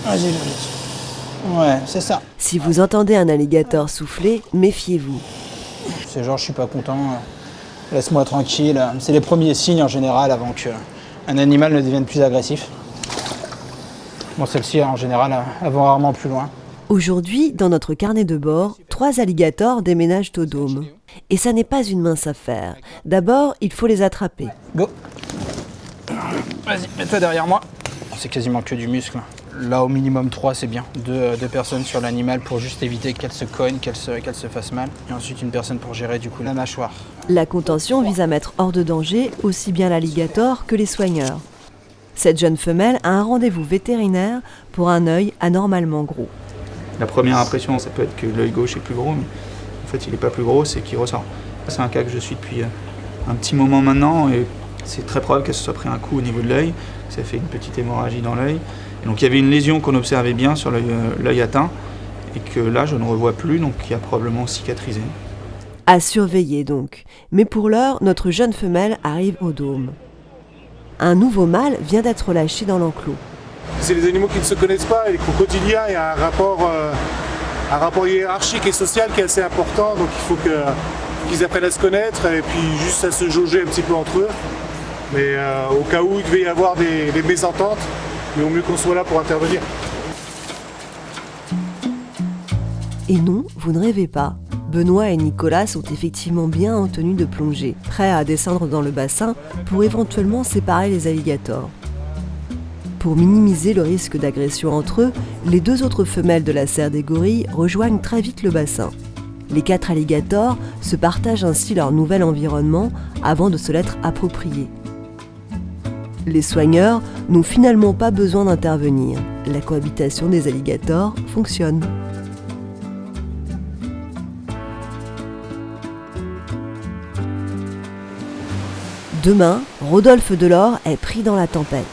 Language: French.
Vas-y, vas-y. Ouais, c'est ça. Si vous entendez un alligator souffler, méfiez-vous. C'est genre, je suis pas content. Laisse-moi tranquille. C'est les premiers signes en général avant qu'un animal ne devienne plus agressif. Bon, celles-ci, en général, elles vont rarement plus loin. Aujourd'hui, dans notre carnet de bord, 3 alligators déménagent au dôme. Et ça n'est pas une mince affaire. D'abord, il faut les attraper. Go. Vas-y, mets-toi derrière moi. C'est quasiment que du muscle. Là, au minimum 3, c'est bien. Deux personnes sur l'animal pour juste éviter qu'elle se cogne, qu'elle se fasse mal. Et ensuite, une personne pour gérer du coup la mâchoire. La contention vise à mettre hors de danger aussi bien l'alligator que les soigneurs. Cette jeune femelle a un rendez-vous vétérinaire pour un œil anormalement gros. La première impression, ça peut être que l'œil gauche est plus gros, mais en fait, il n'est pas plus gros, c'est qu'il ressort. C'est un cas que je suis depuis un petit moment maintenant, et c'est très probable qu'elle se soit pris un coup au niveau de l'œil. Ça fait une petite hémorragie dans l'œil. Et donc il y avait une lésion qu'on observait bien sur l'œil atteint, et que là, je ne revois plus, donc il a probablement cicatrisé. À surveiller donc. Mais pour l'heure, notre jeune femelle arrive au dôme. Un nouveau mâle vient d'être lâché dans l'enclos. C'est les animaux qui ne se connaissent pas et qu'au quotidien, il y a un rapport hiérarchique et social qui est assez important. Donc il faut qu'ils apprennent à se connaître et puis juste à se jauger un petit peu entre eux. Mais au cas où il devait y avoir des mésententes, mais au mieux qu'on soit là pour intervenir. Et non, vous ne rêvez pas. Benoît et Nicolas sont effectivement bien en tenue de plongée, prêts à descendre dans le bassin pour éventuellement séparer les alligators. Pour minimiser le risque d'agression entre eux, les 2 autres femelles de la serre des gorilles rejoignent très vite le bassin. Les 4 alligators se partagent ainsi leur nouvel environnement avant de se l'être approprié. Les soigneurs n'ont finalement pas besoin d'intervenir. La cohabitation des alligators fonctionne. Demain, Rodolphe Delors est pris dans la tempête.